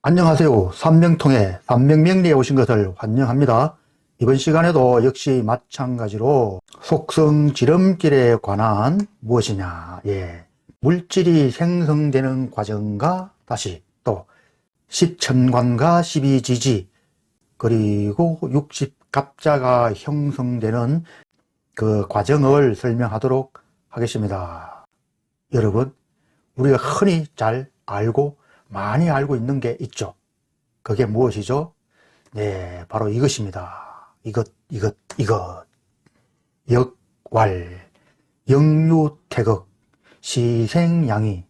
안녕하세요. 삼명통의 삼명명리에 오신 것을 환영합니다. 이번 시간에도 역시 마찬가지로 속성 지름길에 관한 무엇이냐, 물질이 생성되는 과정과 다시 또 십천관과 십이지지 그리고 육십갑자가 형성되는 그 과정을 설명하도록 하겠습니다. 여러분, 우리가 흔히 잘 알고 많이 알고 있는 게 있죠. 그게 무엇이죠? 네, 바로 이것입니다. 이것. 역왈, 역류태극, 시생양이,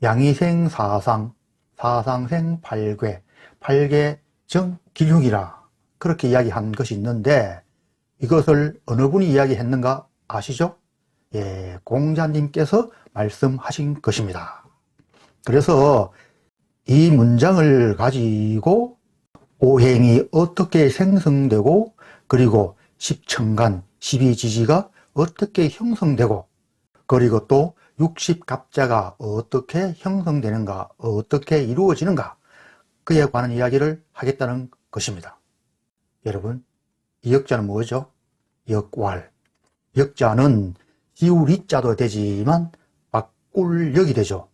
양이생 사상, 사상생 팔괴, 팔괴정 기흉이라 그렇게 이야기한 것이 있는데 이것을 어느 분이 이야기했는가 아시죠? 공자님께서 말씀하신 것입니다. 그래서 이 문장을 가지고 오행이 어떻게 생성되고 그리고 십천간, 십이지지가 어떻게 형성되고 그리고 또 육십갑자가 어떻게 형성되는가, 어떻게 이루어지는가 그에 관한 이야기를 하겠다는 것입니다. 여러분, 이 역자는 뭐죠? 역왈. 역자는 지우리자도 되지만 바꿀 역이 되죠.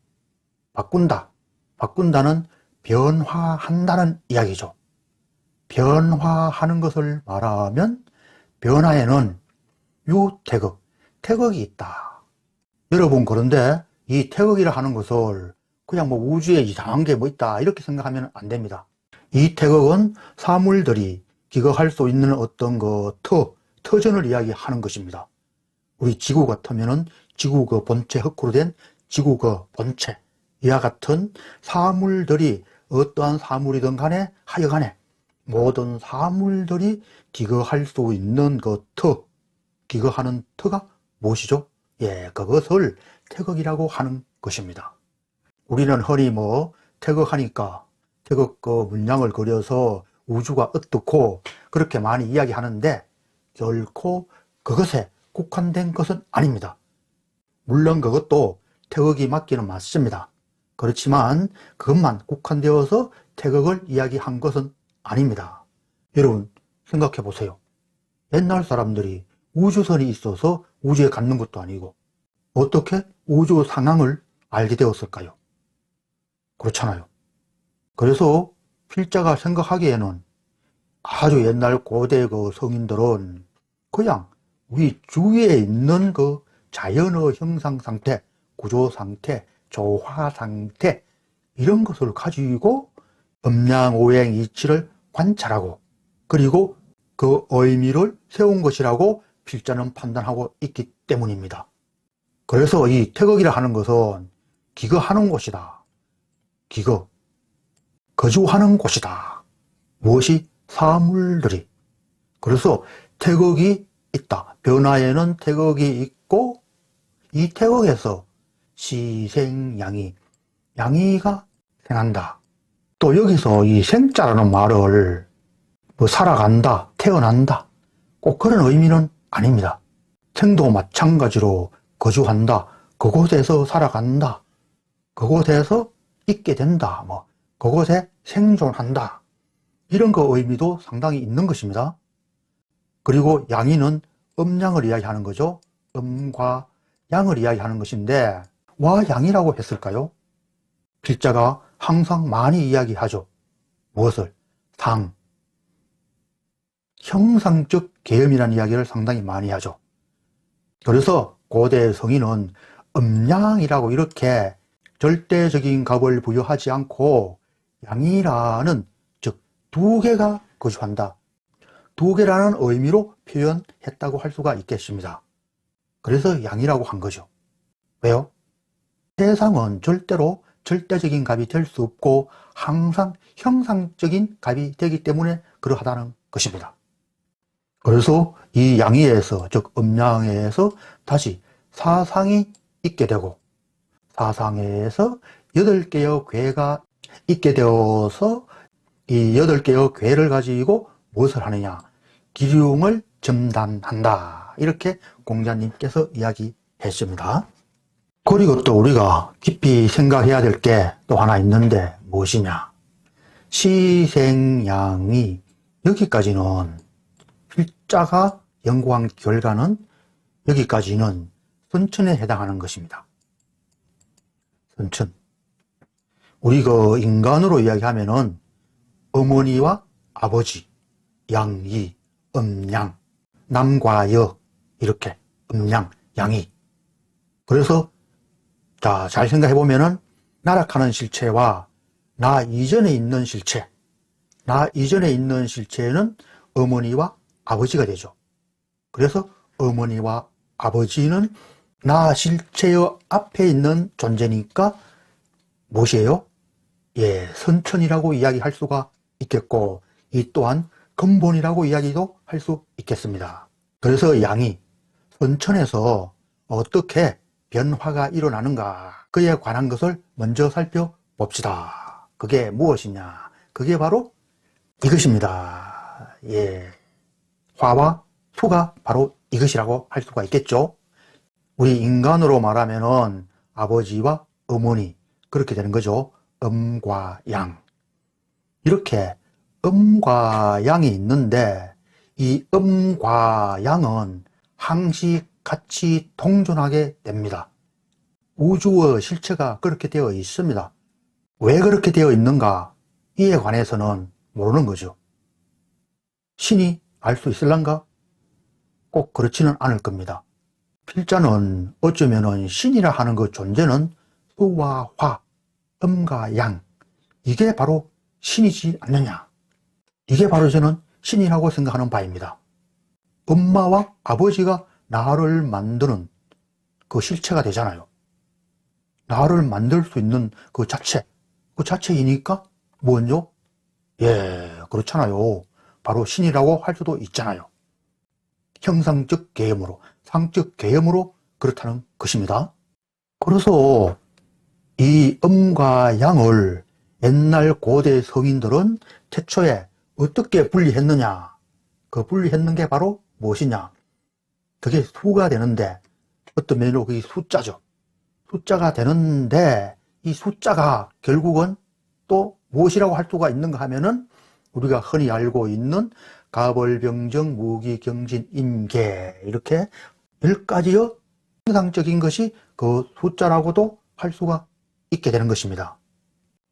바꾼다. 바꾼다는 변화한다는 이야기죠. 변화하는 것을 말하면 변화에는 유태극, 태극이 있다. 여러분, 그런데 이 태극이라 하는 것을 그냥 우주에 이상한 게 있다 이렇게 생각하면 안 됩니다. 이 태극은 사물들이 기거할 수 있는 어떤 터전을 이야기하는 것입니다. 우리 지구 같으면은 지구 그 본체 흙으로 된 지구 그 본체 이와 같은 사물들이 어떠한 사물이든 간에 하여간에 모든 사물들이 기거할 수 있는 그 기거하는 터가 무엇이죠? 그것을 태극이라고 하는 것입니다. 우리는 흔히 태극하니까 태극 그 문양을 그려서 우주가 어떻고 그렇게 많이 이야기하는데 결코 그것에 국한된 것은 아닙니다. 물론 그것도 태극이 맞기는 맞습니다. 그렇지만 그것만 국한되어서 태극을 이야기한 것은 아닙니다. 여러분 생각해 보세요. 옛날 사람들이 우주선이 있어서 우주에 갔는 것도 아니고 어떻게 우주 상황을 알게 되었을까요? 그렇잖아요. 그래서 필자가 생각하기에는 아주 옛날 고대 그 성인들은 그냥 우리 주위에 있는 그 자연의 형상 상태, 구조 상태, 조화 상태 이런 것을 가지고 음양오행 이치를 관찰하고 그리고 그 의미를 세운 것이라고 필자는 판단하고 있기 때문입니다. 그래서 이 태극이라 하는 것은 기거하는 곳이다. 기거, 거주하는 곳이다. 무엇이? 사물들이. 그래서 태극이 있다. 변화에는 태극이 있고 이 태극에서 시생양이, 양이가 생한다. 또 여기서 이 생자라는 말을 살아간다, 태어난다 꼭 그런 의미는 아닙니다. 생도 마찬가지로 거주한다, 그곳에서 살아간다, 그곳에서 있게 된다, 그곳에 생존한다 이런 그 의미도 상당히 있는 것입니다. 그리고 양이는 음양을 이야기하는 거죠. 음과 양을 이야기하는 것인데 와 양이라고 했을까요? 필자가 항상 많이 이야기하죠. 무엇을? 형상적 계엄이라는 이야기를 상당히 많이 하죠. 그래서 고대 성인은 음양이라고 이렇게 절대적인 값을 부여하지 않고 양이라는 즉 두 개가 거주한다. 두 개라는 의미로 표현했다고 할 수가 있겠습니다. 그래서 양이라고 한 거죠. 왜요? 세상은 절대로 절대적인 값이 될 수 없고 항상 형상적인 값이 되기 때문에 그러하다는 것입니다. 그래서 이 양의에서 즉 음양에서 다시 사상이 있게 되고 사상에서 8개의 괴가 있게 되어서 이 8개의 괴를 가지고 무엇을 하느냐? 기륭을 점단한다. 이렇게 공자님께서 이야기했습니다. 그리고 또 우리가 깊이 생각해야 될 게 또 하나 있는데 무엇이냐? 시생양이 여기까지는 필자가 연구한 결과는 여기까지는 선천에 해당하는 것입니다. 선천. 우리 인간으로 이야기하면은 어머니와 아버지, 양이, 음양, 남과 여 이렇게 음양, 양이. 그래서 잘 생각해 보면은 나락하는 실체와 나 이전에 있는 실체, 나 이전에 있는 실체는 어머니와 아버지가 되죠. 그래서 어머니와 아버지는 나 실체의 앞에 있는 존재니까 무엇이에요? 선천이라고 이야기할 수가 있겠고, 이 또한 근본이라고 이야기도 할 수 있겠습니다. 그래서 양이 선천에서 어떻게 변화가 일어나는가, 그에 관한 것을 먼저 살펴봅시다. 그게 무엇이냐? 그게 바로 이것입니다. 화와 수가 바로 이것이라고 할 수가 있겠죠. 우리 인간으로 말하면은 아버지와 어머니, 그렇게 되는 거죠. 음과 양. 이렇게 음과 양이 있는데, 이 음과 양은 항시 같이 동존하게 됩니다. 우주의 실체가 그렇게 되어 있습니다. 왜 그렇게 되어 있는가? 이에 관해서는 모르는 거죠. 신이 알 수 있을란가? 꼭 그렇지는 않을 겁니다. 필자는 어쩌면은 신이라 하는 그 존재는 수와 화, 음과 양, 이게 바로 신이지 않느냐. 이게 바로 저는 신이라고 생각하는 바입니다. 엄마와 아버지가 나를 만드는 그 실체가 되잖아요. 나를 만들 수 있는 그 자체이니까 뭐죠? 그렇잖아요. 바로 신이라고 할 수도 있잖아요. 형상적 개념으로, 상적 개념으로 그렇다는 것입니다. 그래서 이 음과 양을 옛날 고대 성인들은 태초에 어떻게 분리했느냐? 그 분리했는 게 바로 무엇이냐? 그게 수가 되는데, 어떤 면으로 그게 숫자죠. 숫자가 되는데, 이 숫자가 결국은 또 무엇이라고 할 수가 있는가 하면은, 우리가 흔히 알고 있는 가벌병정, 무기, 경신, 임계, 이렇게 10가지의 형상적인 것이 그 숫자라고도 할 수가 있게 되는 것입니다.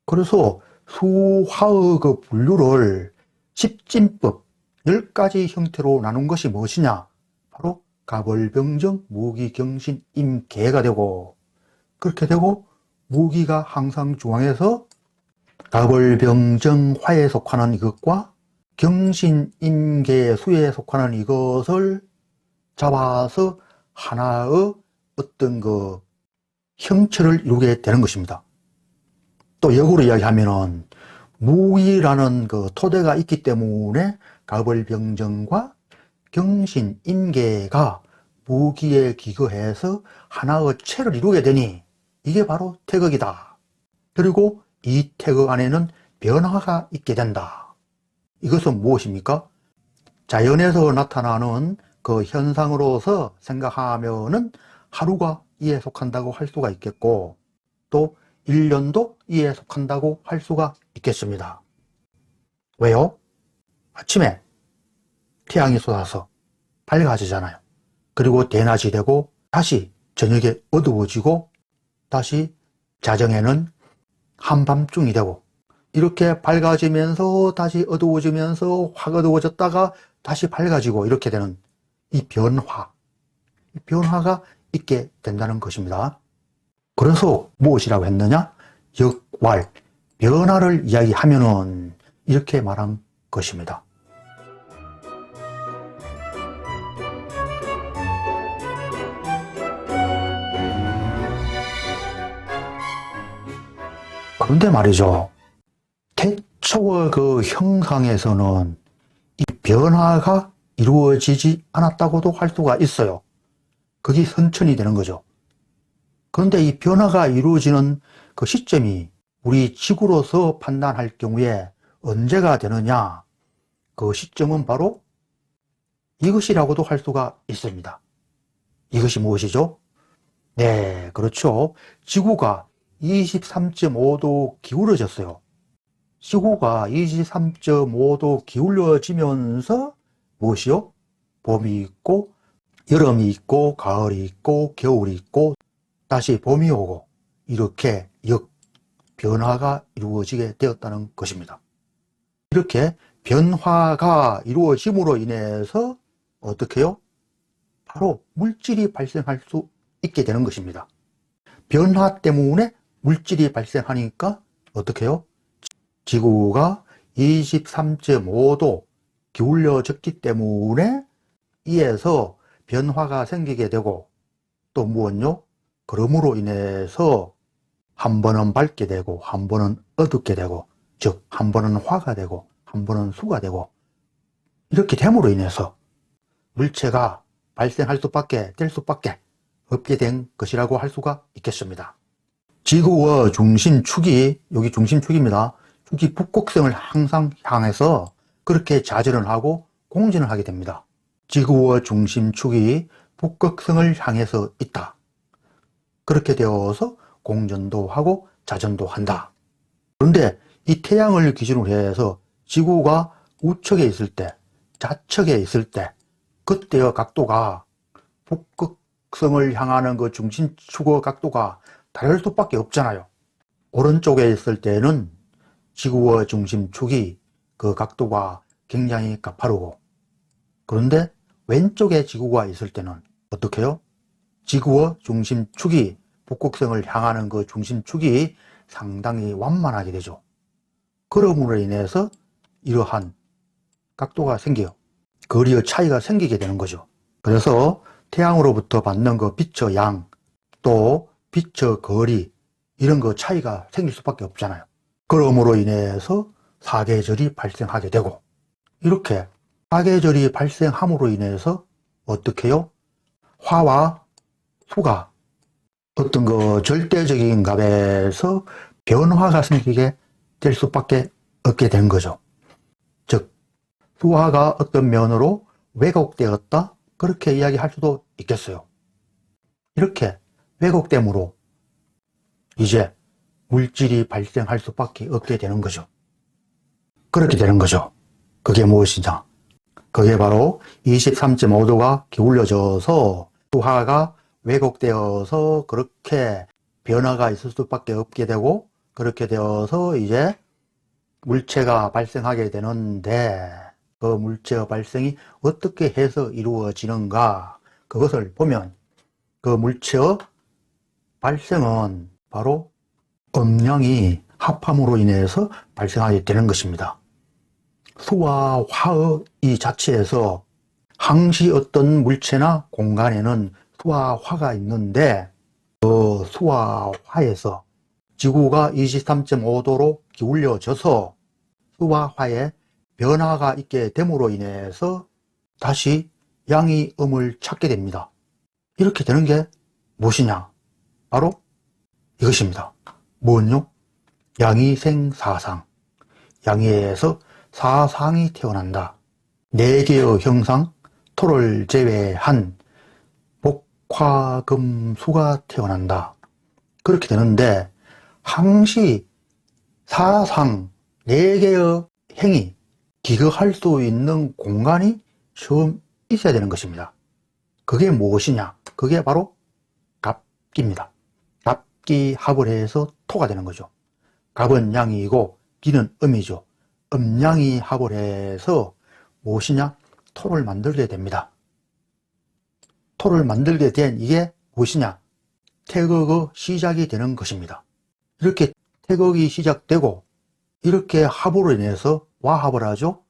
그래서 수화의 그 분류를 십진법 10가지 형태로 나눈 것이 무엇이냐? 바로 가벌병정, 무기, 경신, 임계가 되고, 그렇게 되고 무기가 항상 중앙에서 가벌병정 화에 속하는 이것과 경신, 임계, 수에 속하는 이것을 잡아서 하나의 어떤 그 형체를 이루게 되는 것입니다. 또 역으로 이야기하면은 무기라는 그 토대가 있기 때문에 가벌병정과 경신, 임계가 무기에 기거해서 하나의 체를 이루게 되니 이게 바로 태극이다. 그리고 이 태극 안에는 변화가 있게 된다. 이것은 무엇입니까? 자연에서 나타나는 그 현상으로서 생각하면은 하루가 이에 속한다고 할 수가 있겠고, 또 1년도 이에 속한다고 할 수가 있겠습니다. 왜요? 아침에 태양이 쏟아서 밝아지잖아요. 그리고 대낮이 되고 다시 저녁에 어두워지고 다시 자정에는 한밤중이 되고, 이렇게 밝아지면서 다시 어두워지면서 확 어두워졌다가 다시 밝아지고 이렇게 되는 이 변화가 있게 된다는 것입니다. 그래서 무엇이라고 했느냐? 역왈, 변화를 이야기하면은 이렇게 말한 것입니다. 그런데 말이죠, 태초의 그 형상에서는 이 변화가 이루어지지 않았다고도 할 수가 있어요. 그게 선천이 되는 거죠. 그런데 이 변화가 이루어지는 그 시점이 우리 지구로서 판단할 경우에 언제가 되느냐? 그 시점은 바로 이것이라고도 할 수가 있습니다. 이것이 무엇이죠? 그렇죠. 지구가 23.5도 기울어졌어요. 지구가 23.5도 기울어지면서 무엇이요? 봄이 있고 여름이 있고 가을이 있고 겨울이 있고 다시 봄이 오고 이렇게 변화가 이루어지게 되었다는 것입니다. 이렇게 변화가 이루어짐으로 인해서 어떻게 해요? 바로 물질이 발생할 수 있게 되는 것입니다. 변화 때문에 물질이 발생하니까 어떻게 해요? 지구가 23.5도 기울어졌기 때문에 이에서 변화가 생기게 되고 또 무엇요? 그러므로 인해서 한 번은 밝게 되고 한 번은 어둡게 되고 즉 한 번은 화가 되고 한 번은 수가 되고 이렇게 됨으로 인해서 물체가 발생할 수밖에 될 수밖에 없게 된 것이라고 할 수가 있겠습니다. 지구의 중심축이 여기 중심축입니다. 축이 북극성을 항상 향해서 그렇게 자전을 하고 공전을 하게 됩니다. 지구의 중심축이 북극성을 향해서 있다. 그렇게 되어서 공전도 하고 자전도 한다. 그런데 이 태양을 기준으로 해서 지구가 우측에 있을 때, 좌측에 있을 때 그때의 각도가 북극성을 향하는 그 중심축의 각도가 다를 수밖에 없잖아요. 오른쪽에 있을 때는 지구의 중심축이 그 각도가 굉장히 가파르고 그런데 왼쪽에 지구가 있을 때는 어떻게 해요? 지구의 중심축이 북극성을 향하는 그 중심축이 상당히 완만하게 되죠. 그러므로 인해서 이러한 각도가 생겨요. 거리의 차이가 생기게 되는 거죠. 그래서 태양으로부터 받는 그 빛의 양, 또 빛의 거리 이런 거 차이가 생길 수밖에 없잖아요. 그러므로 인해서 사계절이 발생하게 되고 이렇게 사계절이 발생함으로 인해서 어떻게 해요? 화와 수가 어떤 그 절대적인 값에서 변화가 생기게 될 수밖에 없게 된 거죠. 즉 수화가 어떤 면으로 왜곡되었다 그렇게 이야기할 수도 있겠어요. 이렇게 왜곡됨으로 이제 물질이 발생할 수밖에 없게 되는 거죠. 그렇게 되는 거죠. 그게 무엇이냐? 그게 바로 23.5도가 기울어져서 수화가 왜곡되어서 그렇게 변화가 있을 수밖에 없게 되고 그렇게 되어서 이제 물체가 발생하게 되는데 그 물체의 발생이 어떻게 해서 이루어지는가 그것을 보면 그 물체의 발생은 바로 음양이 합함으로 인해서 발생하게 되는 것입니다. 수와 화의 이 자체에서 항시 어떤 물체나 공간에는 수와 화가 있는데 그 수와 화에서 지구가 23.5도로 기울어져서 수와 화에 변화가 있게 됨으로 인해서 다시 양이 음을 찾게 됩니다. 이렇게 되는 게 무엇이냐? 바로 이것입니다. 뭐요? 양이생사상. 양에서 사상이 태어난다. 4개의 형상, 토를 제외한 목화금수가 태어난다. 그렇게 되는데 항시 사상 4개의 행이 기거할 수 있는 공간이 좀 있어야 되는 것입니다. 그게 무엇이냐? 그게 바로 갑기입니다. 갑기 합을 해서 토가 되는 거죠. 갑은 양이고 기는 음이죠. 음양이 합을 해서 무엇이냐? 토를 만들게 됩니다. 토를 만들게 된 이게 무엇이냐? 태극의 시작이 되는 것입니다. 이렇게 태극이 시작되고 이렇게 합으로 인해서 와합을 하죠.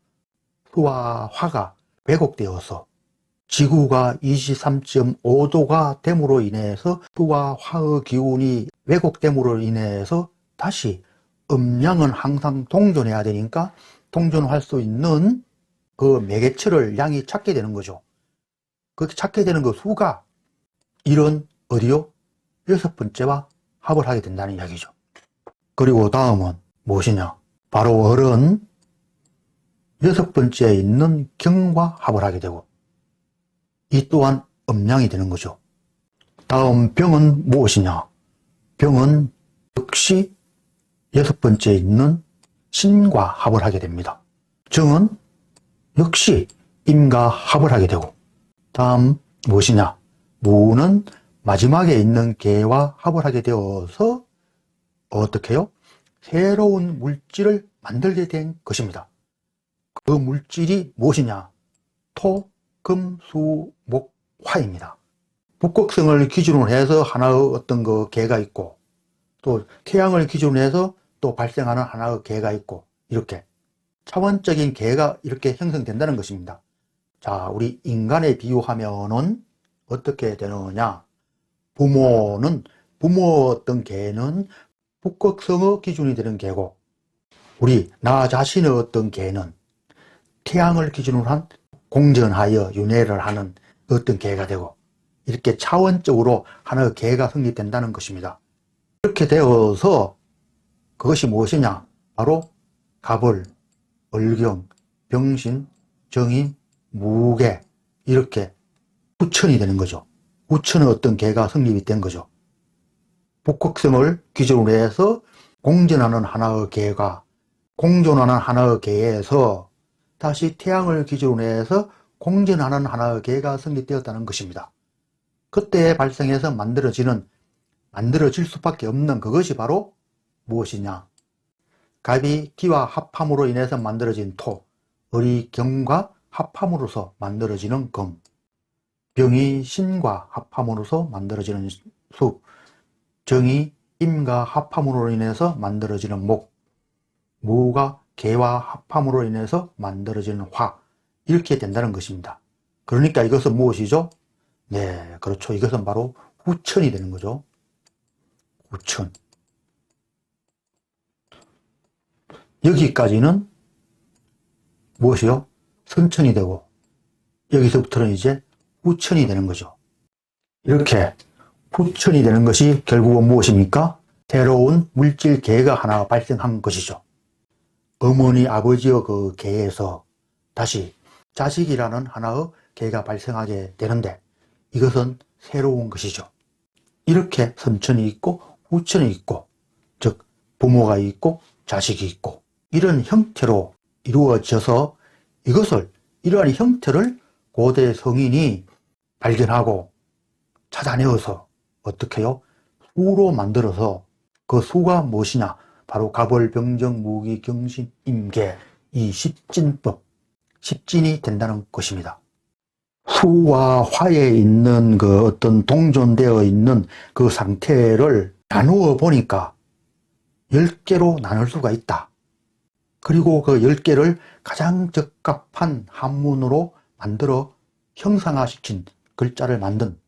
수와 화가 왜곡되어서 지구가 23.5도가 됨으로 인해서 수와 화의 기운이 왜곡됨으로 인해서 다시 음양은 항상 동존해야 되니까 동존할 수 있는 그 매개체를 양이 찾게 되는 거죠. 그렇게 찾게 되는 그 수가 이런 어디요? 6번째와 합을 하게 된다는 이야기죠. 그리고 다음은 무엇이냐? 바로 을은 6번째에 있는 경과 합을 하게 되고 이 또한 음양이 되는 거죠. 다음 병은 무엇이냐? 병은 역시 6번째에 있는 신과 합을 하게 됩니다. 정은 역시 임과 합을 하게 되고, 다음 무엇이냐? 무는 마지막에 있는 개와 합을 하게 되어서 어떻게 해요? 새로운 물질을 만들게 된 것입니다. 그 물질이 무엇이냐? 토, 금, 수, 목, 화입니다. 북극성을 기준으로 해서 하나의 어떤 그 개가 있고, 또 태양을 기준으로 해서 또 발생하는 하나의 개가 있고, 이렇게 차원적인 개가 이렇게 형성된다는 것입니다. 자, 우리 인간에 비유하면은 어떻게 되느냐? 부모 어떤 개는 북극성의 기준이 되는 개고, 우리 나 자신의 어떤 개는 태양을 기준으로 한 공전하여 윤회를 하는 어떤 개가 되고, 이렇게 차원적으로 하나의 개가 성립된다는 것입니다. 이렇게 되어서 그것이 무엇이냐? 바로 갑을, 을경, 병신, 정인, 무계, 이렇게 후천이 되는 거죠. 후천의 어떤 개가 성립이 된 거죠. 북극성을 기준으로 해서 공전하는 하나의 개가 공존하는 하나의 개에서 다시 태양을 기준으로 해서 공전하는 하나의 개가 성립되었다는 것입니다. 그때 발생해서 만들어질 수밖에 없는 그것이 바로 무엇이냐? 갑이 기와 합함으로 인해서 만들어진 토, 을이 경과 합함으로서 만들어지는 금, 병이 신과 합함으로서 만들어지는 수, 정이 임과 합함으로 인해서 만들어지는 목, 무가 개와 합함으로 인해서 만들어지는 화, 이렇게 된다는 것입니다. 그러니까 이것은 무엇이죠? 네, 그렇죠. 이것은 바로 후천이 되는 거죠. 후천. 여기까지는 무엇이요? 선천이 되고, 여기서부터는 이제 후천이 되는 거죠. 이렇게 후천이 되는 것이 결국은 무엇입니까? 새로운 물질 개가 하나 발생한 것이죠. 어머니, 아버지의 그 개에서 다시 자식이라는 하나의 개가 발생하게 되는데, 이것은 새로운 것이죠. 이렇게 선천이 있고 후천이 있고, 즉 부모가 있고 자식이 있고, 이런 형태로 이루어져서 이러한 형태를 고대 성인이 발견하고 찾아내어서 어떻게 해요? 수로 만들어서, 그 수가 무엇이냐? 바로 갑을, 병정, 무기, 경신, 임계, 이 십진법, 십진이 된다는 것입니다. 수와 화에 있는 그 어떤 동존되어 있는 그 상태를 나누어 보니까 10개로 나눌 수가 있다. 그리고 그 10개를 가장 적합한 한문으로 만들어 형상화시킨 글자를 만든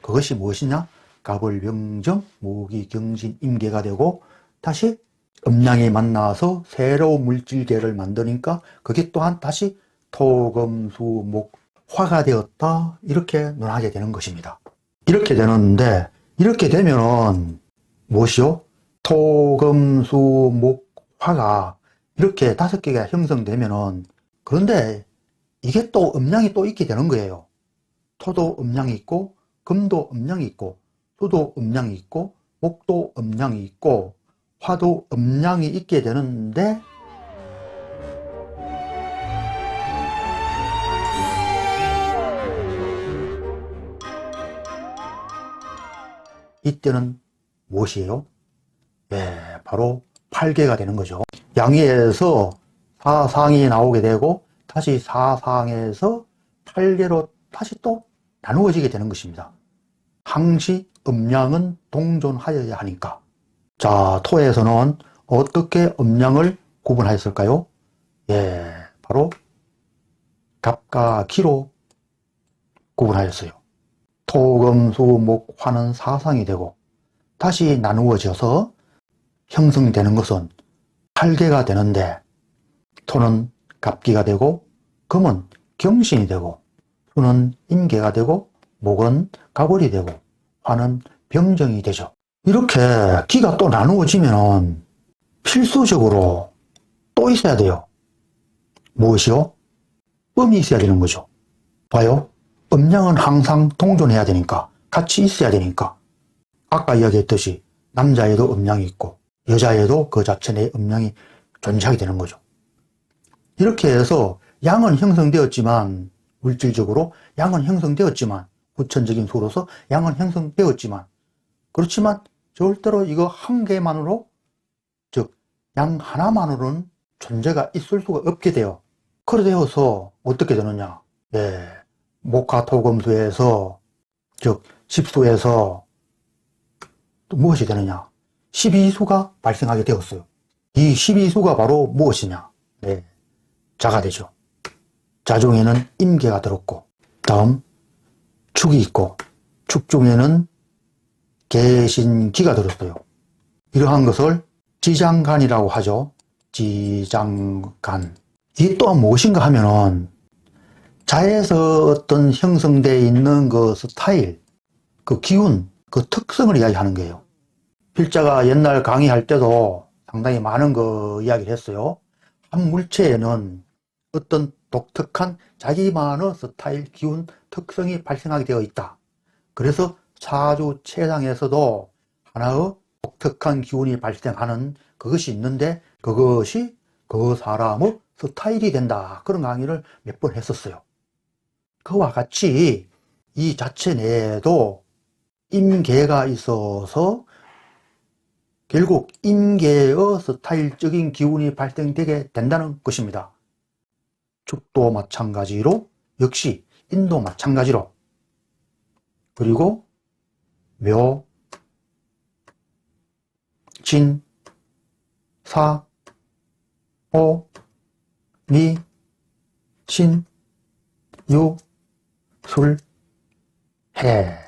그것이 무엇이냐? 갑을, 병정, 무기, 경신, 임계가 되고, 다시 음양이 만나서 새로운 물질계를 만드니까 그게 또한 다시 토, 금, 수, 목, 화가 되었다, 이렇게 논하게 되는 것입니다. 이렇게 되는데, 이렇게 되면은 무엇이요? 토, 금, 수, 목, 화가 이렇게 5개가 형성되면은, 그런데 이게 또 음양이 또 있게 되는 거예요. 토도 음양이 있고, 금도 음양이 있고, 수도 음양이 있고, 목도 음양이 있고, 화도 음양이 있게 되는데, 이때는 무엇이에요? 예, 바로 8개가 되는 거죠. 양의에서 사상이 나오게 되고, 다시 사상에서 8개로 다시 또 나누어지게 되는 것입니다. 항시 음양은 동존하여야 하니까. 자, 토에서는 어떻게 음양을 구분하였을까요? 예, 바로 갑과 기로 구분하였어요. 토, 금, 수, 목, 화는 사상이 되고, 다시 나누어져서 형성되는 것은 8개가 되는데, 토는 갑기가 되고, 금은 경신이 되고, 수는 임계가 되고, 목은 갑을이 되고, 화는 병정이 되죠. 이렇게 기가 또 나누어지면 필수적으로 또 있어야 돼요. 무엇이요? 음이 있어야 되는 거죠. 봐요. 음양은 항상 동존해야 되니까, 같이 있어야 되니까. 아까 이야기했듯이 남자에도 음양이 있고 여자에도 그 자체 내 음양이 존재하게 되는 거죠. 이렇게 해서 양은 형성되었지만, 물질적으로 양은 형성되었지만, 후천적인 수로서 양은 형성되었지만, 그렇지만 절대로 이거 한 개만으로, 즉 양 하나만으로는 존재가 있을 수가 없게 돼요. 그래 되어서 어떻게 되느냐, 목화토금수에서, 즉 십수에서 또 무엇이 되느냐, 12수가 발생하게 되었어요. 이 12수가 바로 무엇이냐, 자가 되죠. 자 중에는 임계가 들었고, 다음 축이 있고, 축 중에는 개신기가 들었어요. 이러한 것을 지장간이라고 하죠. 지장간. 이게 또한 무엇인가 하면은, 자에서 어떤 형성되어 있는 그 스타일, 그 기운, 그 특성을 이야기하는 거예요. 필자가 옛날 강의할 때도 상당히 많은 거 이야기를 했어요. 한 물체에는 어떤 독특한 자기만의 스타일, 기운, 특성이 발생하게 되어 있다. 그래서 사주체상에서도 하나의 독특한 기운이 발생하는 그것이 있는데, 그것이 그 사람의 스타일이 된다. 그런 강의를 몇 번 했었어요. 그와 같이 이 자체 내에도 임계가 있어서 결국 임계의 스타일적인 기운이 발생되게 된다는 것입니다. 축도 마찬가지로, 역시 인도 마찬가지로, 그리고 묘, 진, 사, 오, 미, 신, 유, 술, 해.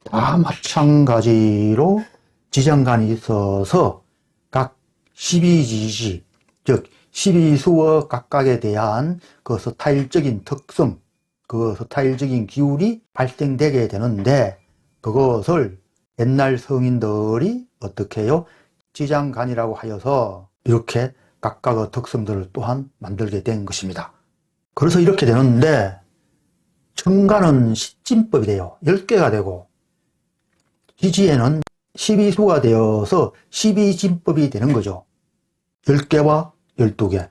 다 마찬가지로 지장간이 있어서 각 12지지, 즉 12수의 각각에 대한 그 스타일적인 특성, 그 스타일적인 기운이 발생되게 되는데, 그것을 옛날 성인들이 어떻게 해요? 지장간이라고 하여서 이렇게 각각의 특성들을 또한 만들게 된 것입니다. 그래서 이렇게 되는데, 천간은 시진법이 돼요. 10개가 되고, 지지에는 12수가 되어서 12진법이 되는 거죠. 10개와 12개.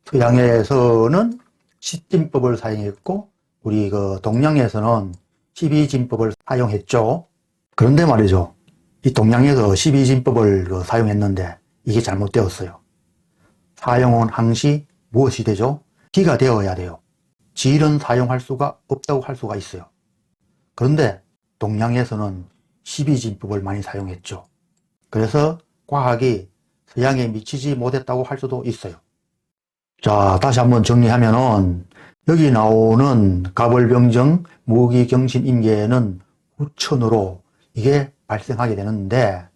서양에서는 시진법을 사용했고, 우리 그 동양에서는 12진법을 사용했죠. 그런데 말이죠, 이 동양에서 12진법을 사용했는데 이게 잘못되었어요. 사용은 항시 무엇이 되죠? 기가 되어야 돼요. 지일은 사용할 수가 없다고 할 수가 있어요. 그런데 동양에서는 12진법을 많이 사용했죠. 그래서 과학이 서양에 미치지 못했다고 할 수도 있어요. 자, 다시 한번 정리하면은, 여기 나오는 갑을병정, 무기경신, 임계는 후천으로 이게 발생하게 되는데,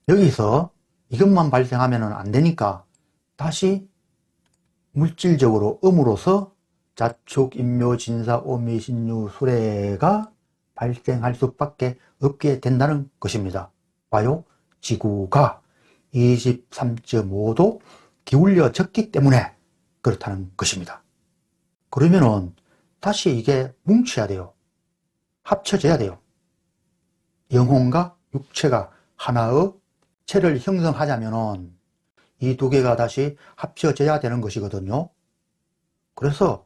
여기서 이것만 발생하면 안 되니까 다시 물질적으로 음으로서 자축, 인묘, 진사, 오미, 신유, 수레가 발생할 수밖에 없게 된다는 것입니다. 봐요. 지구가 23.5도 기울여졌기 때문에 그렇다는 것입니다. 그러면은 다시 이게 뭉쳐야 돼요. 합쳐져야 돼요. 영혼과 육체가 하나의 체를 형성하자면은 이 두 개가 다시 합쳐져야 되는 것이거든요. 그래서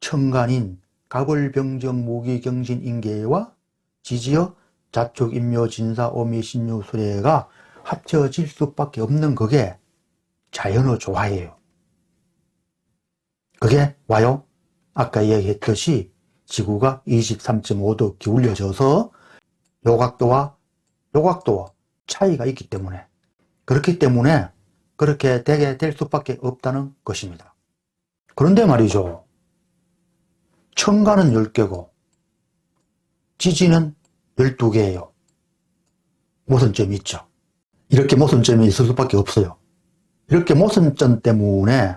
천간인 갑을병정, 무기경신, 임계와 지지어 자축, 인묘, 진사, 오미, 신유, 수레가 합쳐질 수밖에 없는 그게 자연의 조화예요. 그게 와요. 아까 이야기했듯이 지구가 23.5도 기울여져서 요각도와 요각도와 차이가 있기 때문에, 그렇기 때문에 그렇게 되게 될 수밖에 없다는 것입니다. 그런데 말이죠, 천간은 10개고 지지는 12개예요. 모순점이 있죠. 이렇게 모순점이 있을 수밖에 없어요. 이렇게 모순점 때문에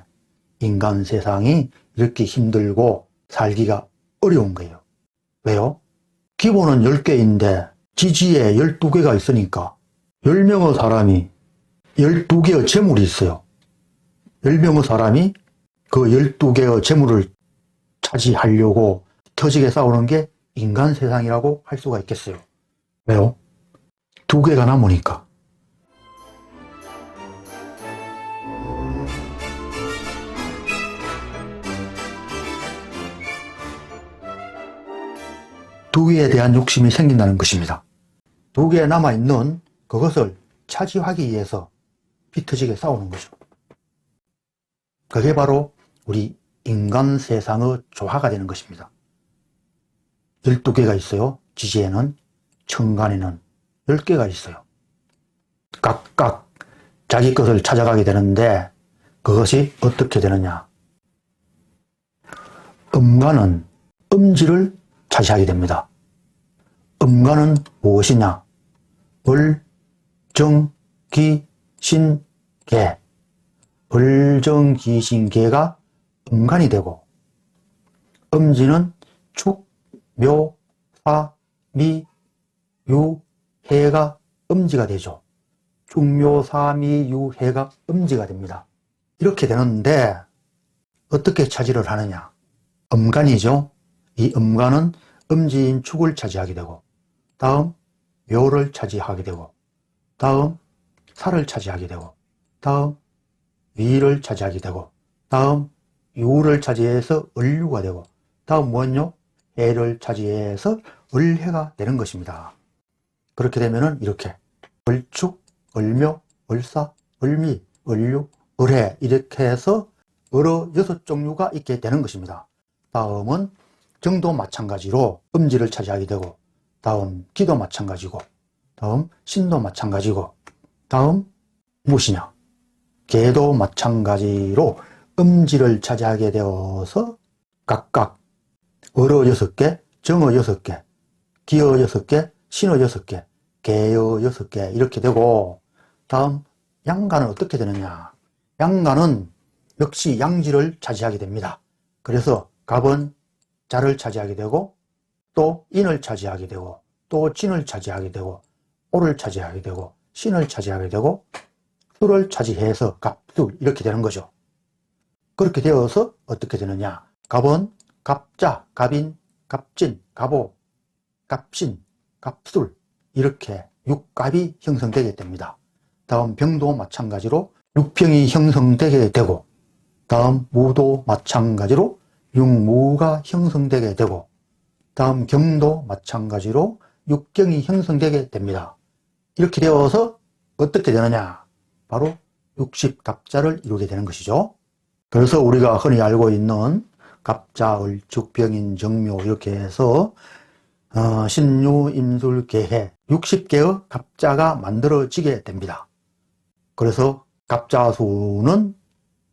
인간 세상이 이렇게 힘들고 살기가 어려운 거예요. 왜요? 기본은 10개인데 지지에 12개가 있으니까 10명의 사람이 12개의 재물이 있어요. 10명의 사람이 그 12개의 재물을 차지하려고 터지게 싸우는 게 인간 세상이라고 할 수가 있겠어요. 왜요? 2개가 남으니까. 두 개에 대한 욕심이 생긴다는 것입니다. 두 개에 남아있는 그것을 차지하기 위해서 피 터지게 싸우는 거죠. 그게 바로 우리 인간 세상의 조화가 되는 것입니다. 12개가 있어요. 지지에는, 천간에는 10개가 있어요. 각각 자기 것을 찾아가게 되는데 그것이 어떻게 되느냐. 음간은 음지를 차지하게 됩니다. 음간은 무엇이냐. 을, 정, 기, 신, 개. 을, 정, 기, 신, 개가 음간이 되고, 음지는 축, 묘, 사, 미, 유, 해가 음지가 되죠. 축, 묘, 사, 미, 유, 해가 음지가 됩니다. 이렇게 되는데 어떻게 차지를 하느냐. 음간이죠. 이 음간은 음지인 축을 차지하게 되고, 다음 묘를 차지하게 되고, 다음 사를 차지하게 되고, 다음 위를 차지하게 되고, 다음 유를 차지해서 을유가 되고, 다음 뭐는요? 해를 차지해서 을해가 되는 것입니다. 그렇게 되면은 이렇게 을축, 을묘, 을사, 을미, 을유, 을해 이렇게 해서 을어 6종류가 있게 되는 것입니다. 다음은 정도 마찬가지로 음지를 차지하게 되고, 다음 기도 마찬가지고, 다음 신도 마찬가지고, 다음 무엇이냐? 개도 마찬가지로 음지를 차지하게 되어서 각각 을어 6개, 정어 6개, 기어 6개, 신어 6개, 개어 6개 이렇게 되고, 다음 양간은 어떻게 되느냐? 양간은 역시 양지를 차지하게 됩니다. 그래서 갑은 자를 차지하게 되고, 또 인을 차지하게 되고, 또 진을 차지하게 되고, 오를 차지하게 되고, 신을 차지하게 되고, 수를 차지해서 갑술 이렇게 되는 거죠. 그렇게 되어서 어떻게 되느냐. 갑은 갑자, 갑인, 갑진, 갑오, 갑신, 갑술 이렇게 육갑이 형성되게 됩니다. 다음 병도 마찬가지로 육병이 형성되게 되고, 다음 무도 마찬가지로 육무가 형성되게 되고, 다음 경도 마찬가지로 육경이 형성되게 됩니다. 이렇게 되어서 어떻게 되느냐. 바로 60갑자를 이루게 되는 것이죠. 그래서 우리가 흔히 알고 있는 갑자, 을, 축, 병인, 정묘 이렇게 해서 신유, 임술, 계해 60개의 갑자가 만들어지게 됩니다. 그래서 갑자수는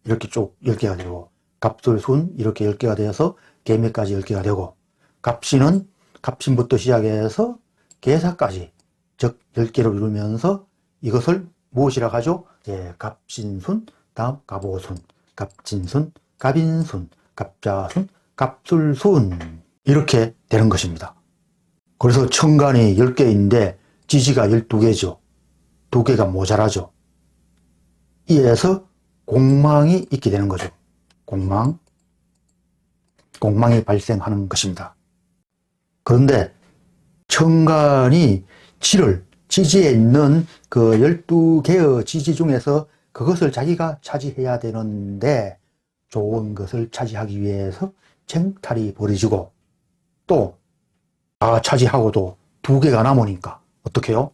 이렇게 쭉 10개가 되고, 갑술순 이렇게 10개가 되어서 계매까지 10개가 되고, 갑신은 갑신부터 시작해서 계사까지 즉 10개를 이루면서 이것을 무엇이라 하죠? 갑신순, 다음 갑오순, 갑진순, 갑인순, 갑자순, 갑술순 이렇게 되는 것입니다. 그래서 천간이 10개인데 지지가 12개죠. 2개가 모자라죠. 이에서 공망이 있게 되는 거죠. 공망이 발생하는 것입니다. 그런데 천간이 지지에 있는 그 12개의 지지 중에서 그것을 자기가 차지해야 되는데 좋은 것을 차지하기 위해서 쟁탈이 벌어지고, 또 차지하고도 2개가 남으니까 어떻게 해요?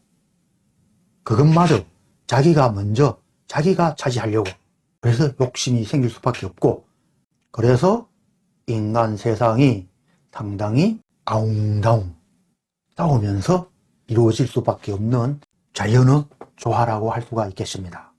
그것마저 자기가 먼저 자기가 차지하려고, 그래서 욕심이 생길 수밖에 없고, 그래서 인간 세상이 상당히 아웅다웅 싸우면서 이루어질 수밖에 없는 자연의 조화라고 할 수가 있겠습니다.